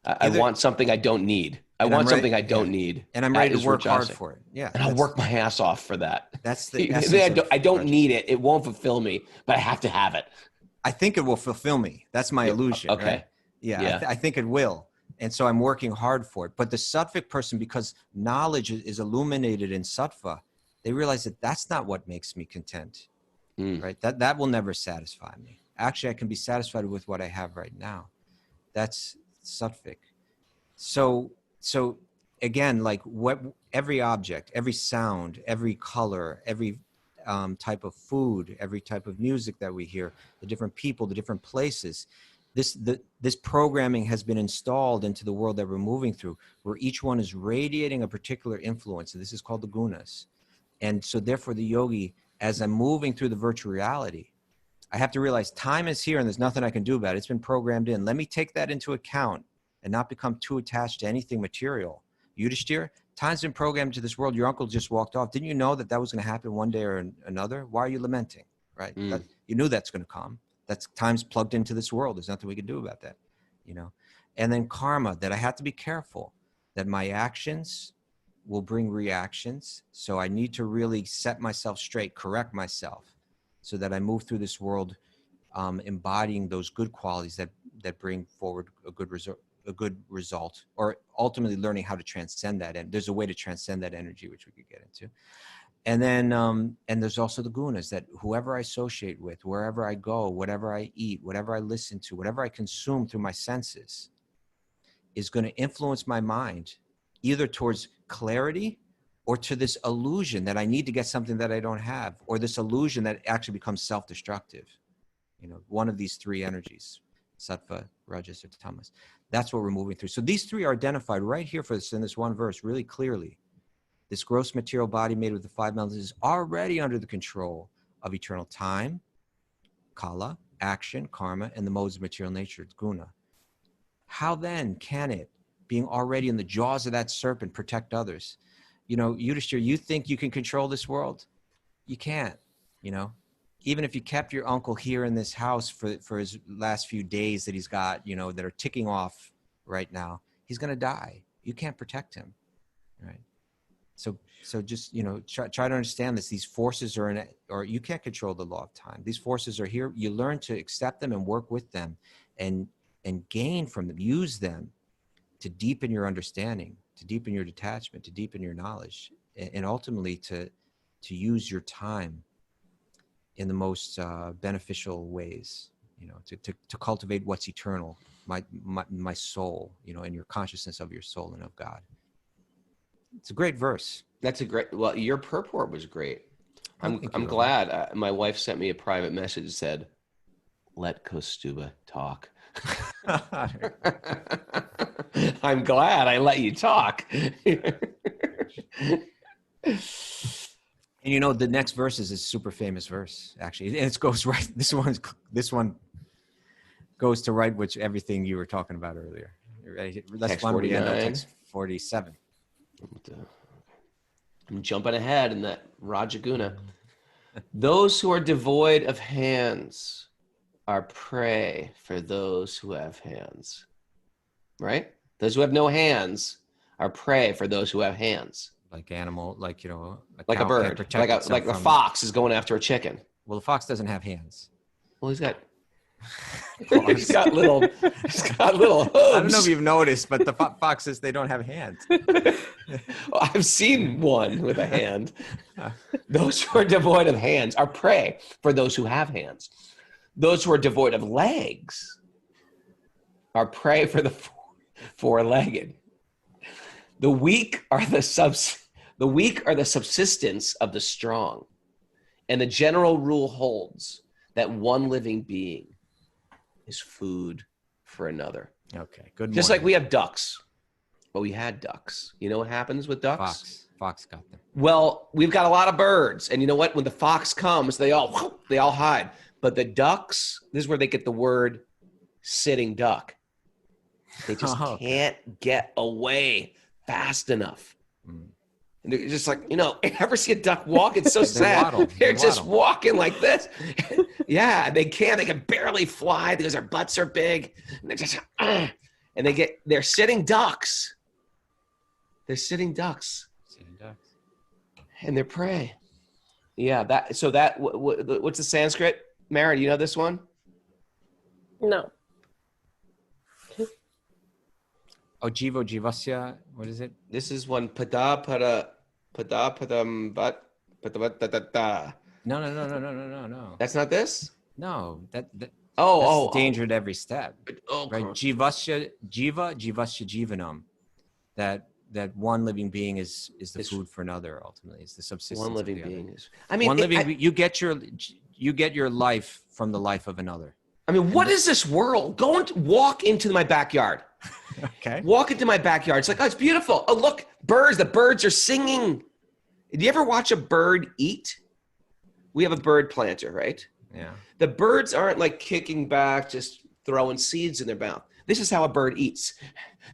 I want something I don't need. I want something I don't need, and I'm ready to work hard for it. Yeah, and I'll work my ass off for that. That's the I don't need it. It won't fulfill me, but I have to have it. I think it will fulfill me. That's my illusion. Okay. Right? Yeah. I think it will. And so I'm working hard for it. But the sattvic person, because knowledge is illuminated in sattva, they realize that that's not what makes me content, right? That will never satisfy me. Actually, I can be satisfied with what I have right now. That's sattvic. So again, like every object, every sound, every color, every type of food, every type of music that we hear, the different people, the different places, this programming has been installed into the world that we're moving through, where each one is radiating a particular influence. And this is called the gunas. And so therefore the yogi, as I'm moving through the virtual reality, I have to realize time is here and there's nothing I can do about it. It's been programmed in. Let me take that into account and not become too attached to anything material. Yudhisthira, time's been programmed to this world. Your uncle just walked off. Didn't you know that was going to happen one day or another? Why are you lamenting, right? You knew that's going to come. That's time's plugged into this world. There's nothing we can do about that, And then karma, that I have to be careful that my actions will bring reactions. So I need to really set myself straight, correct myself, so that I move through this world embodying those good qualities that bring forward a good result, or ultimately learning how to transcend that. And there's a way to transcend that energy, which we could get into. And then, and there's also the gunas, that whoever I associate with, wherever I go, whatever I eat, whatever I listen to, whatever I consume through my senses is going to influence my mind either towards clarity or to this illusion that I need to get something that I don't have, or this illusion that actually becomes self-destructive. One of these three energies, sattva, rajas, or tamas. That's what we're moving through. So these three are identified right here for us in this one verse really clearly. This gross material body made with the five elements is already under the control of eternal time, kala, action, karma, and the modes of material nature, guna. How then can it, being already in the jaws of that serpent, protect others? Yudhisthira, you think you can control this world? You can't, Even if you kept your uncle here in this house for his last few days that he's got, that are ticking off right now, he's going to die. You can't protect him, right? So just, try to understand this. These forces are or you can't control the law of time. These forces are here. You learn to accept them and work with them and gain from them, use them to deepen your understanding, to deepen your detachment, to deepen your knowledge, and ultimately to use your time in the most beneficial ways, to cultivate what's eternal, my soul, and your consciousness of your soul and of God. It's a great verse. Well, your purport was great. I'm glad. My wife sent me a private message that said, "Let Kaustubha talk." I'm glad I let you talk. And the next verse is a super famous verse, actually. And it goes right. This one goes to right, which everything you were talking about earlier. Right? That's one we end up text 47. I'm jumping ahead in that Rajaguna. Those who are devoid of hands are prey for those who have hands. Right? Those who have no hands are prey for those who have hands. Like animal, like, you know, Like a cow can't bird, protect itself like a from- fox is going after a chicken. Well, the fox doesn't have hands. Well, he's got Pause. he's got little hooves. I don't know if you've noticed, but the foxes, they don't have hands. Well, I've seen one with a hand. Those who are devoid of hands are prey for those who have hands. Those who are devoid of legs are prey for the four-legged. The weak are the subsistence of the strong. And the general rule holds that one living being is food for another. Okay, good morning. Just like we have ducks. Well, we had ducks. You know what happens with ducks? Fox got them. Well, we've got a lot of birds. And you know what? When the fox comes, they all hide. But the ducks, this is where they get the word sitting duck. They just can't get away fast enough. And they're just like, you know, ever see a duck walk? It's so sad. They're just walking like this. Yeah, they can barely fly because their butts are big. And they're just, and they're sitting ducks. They're sitting ducks. Sitting ducks. And they're prey. Yeah, what's the Sanskrit? Mara, do you know this one? No. Oh, Jivo Jivasya, what is it? This is one pada padam but da. No. That's not this? No, that's Oh, danger at every step. Oh, Right? Jivasya Jivanam. That one living being is the food for another. Ultimately, it's the subsistence. One living of the being other. is. I mean, you get your life from the life of another. I mean, what is this world? Walk into my backyard. Okay. Walk into my backyard. It's like, oh, it's beautiful. Oh, look, birds. The birds are singing. Do you ever watch a bird eat? We have a bird planter, right? Yeah. The birds aren't like kicking back, just throwing seeds in their mouth. This is how a bird eats.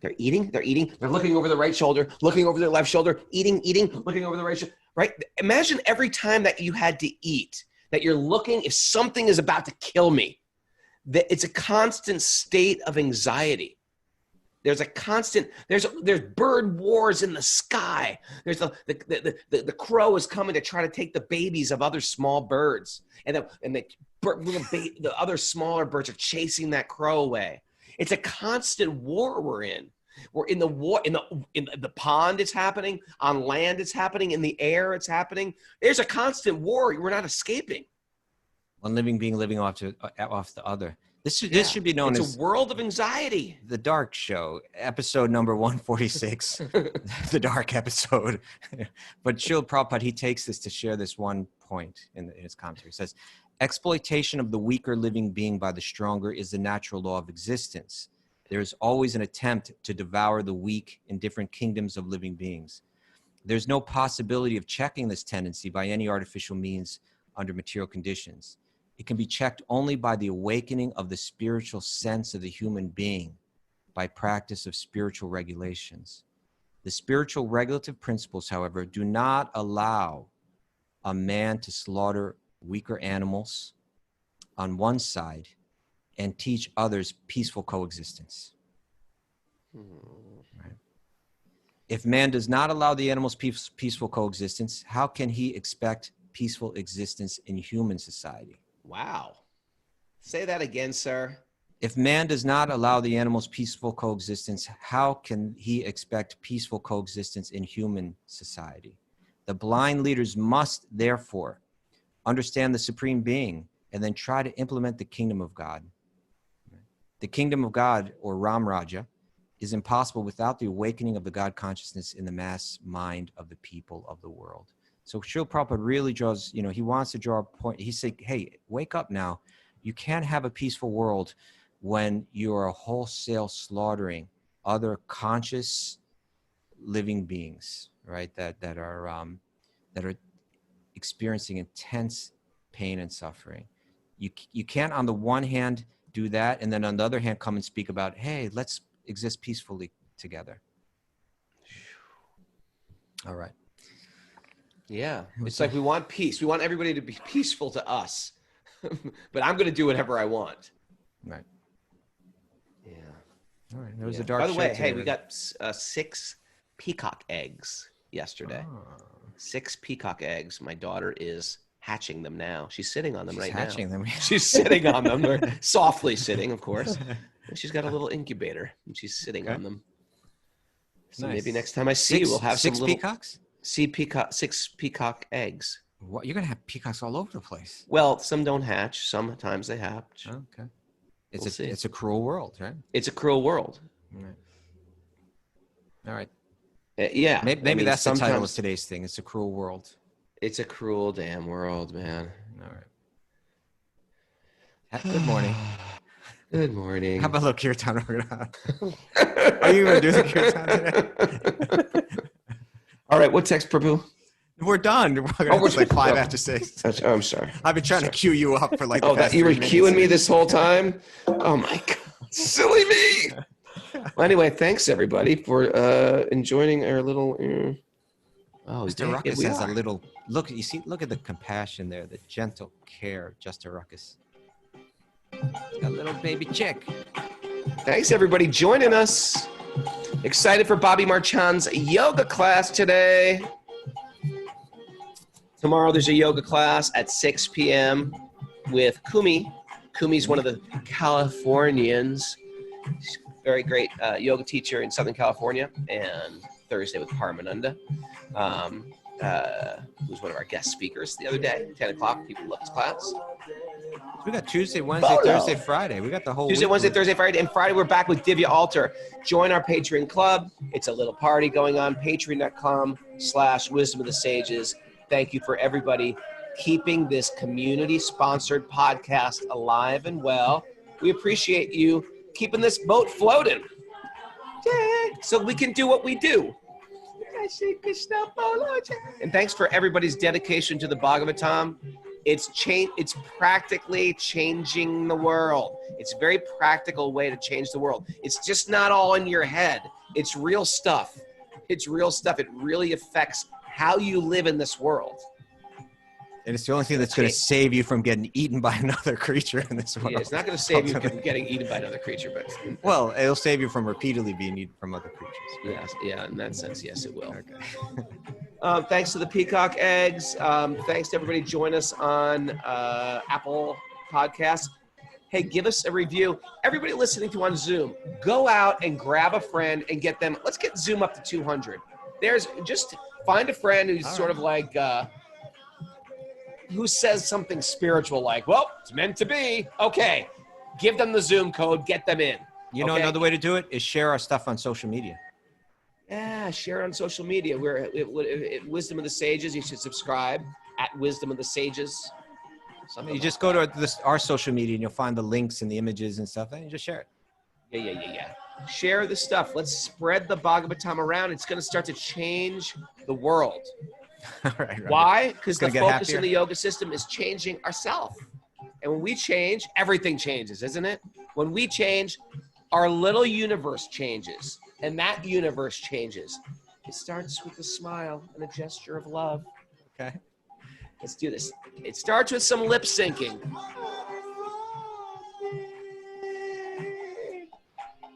They're eating. They're looking over the right shoulder, looking over their left shoulder, eating, looking over the right shoulder, right? Imagine every time that you had to eat, that you're looking, if something is about to kill me, that it's a constant state of anxiety. There's a constant, there's bird wars in the sky. There's the crow is coming to try to take the babies of other small birds. And the other smaller birds are chasing that crow away. It's a constant war we're in. We're in the war, in the pond it's happening, on land it's happening, in the air it's happening. There's a constant war. We're not escaping. One living being living off the other. This should be known as a world of anxiety. The Dark Show, episode number 146, the dark episode. But Srila Prabhupada, he takes this to share this one point in his commentary. He says, exploitation of the weaker living being by the stronger is the natural law of existence. There is always an attempt to devour the weak in different kingdoms of living beings. There's no possibility of checking this tendency by any artificial means under material conditions. It can be checked only by the awakening of the spiritual sense of the human being by practice of spiritual regulations. The spiritual regulative principles, however, do not allow a man to slaughter weaker animals on one side and teach others peaceful coexistence. Right? If man does not allow the animals peaceful coexistence, how can he expect peaceful existence in human society? Wow. Say that again, sir. If man does not allow the animals peaceful coexistence, how can he expect peaceful coexistence in human society? The blind leaders must, therefore, understand the Supreme Being and then try to implement the kingdom of God. The kingdom of God, or Ram Raja, is impossible without the awakening of the God consciousness in the mass mind of the people of the world. So Srila Prabhupada really draws, he wants to draw a point. He's saying, hey, wake up now. You can't have a peaceful world when you are wholesale slaughtering other conscious living beings, right? That are experiencing intense pain and suffering. You can't, on the one hand, do that, and then on the other hand, come and speak about, hey, let's exist peacefully together. All right. Yeah, it's like we want peace. We want everybody to be peaceful to us. but I'm going to do whatever I want. Right. Yeah. All right. There was Yeah. a dark. By the way, shade hey, today. we got 6 peacock eggs yesterday. Oh. 6 peacock eggs. My daughter is hatching them now. She's sitting on them She's right hatching now. them. She's sitting on them. They're softly sitting, of course. And she's got a little incubator, and she's sitting on them. So maybe next time I see you, we'll have some little peacocks. 6 peacock eggs. What? You're gonna have peacocks all over the place. Well, some don't hatch. Sometimes they hatch. Oh, okay. We'll see. It's a cruel world, right? It's a cruel world. All right. Yeah. Maybe I mean, that's the title of sometimes today's thing. It's a cruel world. it's a cruel damn world, man. All right. Good morning. Good morning. How about a little kirtan? Are you going to do the kirtan today? All right. What text, Prabhu? We're done. It's like 5 after 6. Oh, I'm sorry. I've been trying to cue you up for like the Oh, past that you were 3 minutes. cueing me this whole time? Oh, my God. Silly me. Well, anyway, thanks, everybody, for enjoying our little... Oh, Mr. Ruckus has a little... Look at the compassion there, the gentle care of Just a Ruckus. He's got a little baby chick. Thanks, everybody, joining us. Excited for Bobby Marchand's yoga class today. Tomorrow there's a yoga class at 6 p.m. with Kumi. Kumi's one of the Californians. She's a very great yoga teacher in Southern California. And Thursday with Paramananda, who's one of our guest speakers the other day, 10 o'clock. People love his class. We got Tuesday, Wednesday, Thursday, Friday. We got the whole Tuesday, week. Wednesday, Thursday, Friday, and Friday we're back with Divya Alter. Join our Patreon club. It's a little party going on. Patreon.com/Wisdom of the Sages. Thank you for everybody keeping this community-sponsored podcast alive and well. We appreciate you keeping this boat floating. Yay! So we can do what we do. And thanks for everybody's dedication to the Bhagavatam. It's practically changing the world. It's a very practical way to change the world. It's just not all in your head. It's real stuff. It's real stuff. It really affects how you live in this world. And it's the only thing that's going to save you from getting eaten by another creature in this world. Yeah, it's not going to save you from getting eaten by another creature, but well, it'll save you from repeatedly being eaten from other creatures. Yes, yeah, in that sense, yes, it will. Okay. Thanks to the peacock eggs. Thanks to everybody join us on Apple Podcasts. Hey, give us a review. Everybody listening to on Zoom, go out and grab a friend and get them. Let's get Zoom up to 200. Just find a friend who's sort of like. Who says something spiritual like, well, it's meant to be. Okay, give them the Zoom code, get them in. You know, another way to do it is share our stuff on social media. Yeah, share it on social media. We're at Wisdom of the Sages. You should subscribe at Wisdom of the Sages. You just go to our social media and you'll find the links and the images and stuff, and you just share it. Yeah. Share the stuff. Let's spread the Bhagavatam around. It's going to start to change the world. right. Why? Because the focus happier. in the yoga system is changing ourselves. And when we change, everything changes, isn't it? When we change, our little universe changes. And that universe changes. It starts with a smile and a gesture of love. Okay. Let's do this. It starts with some lip syncing.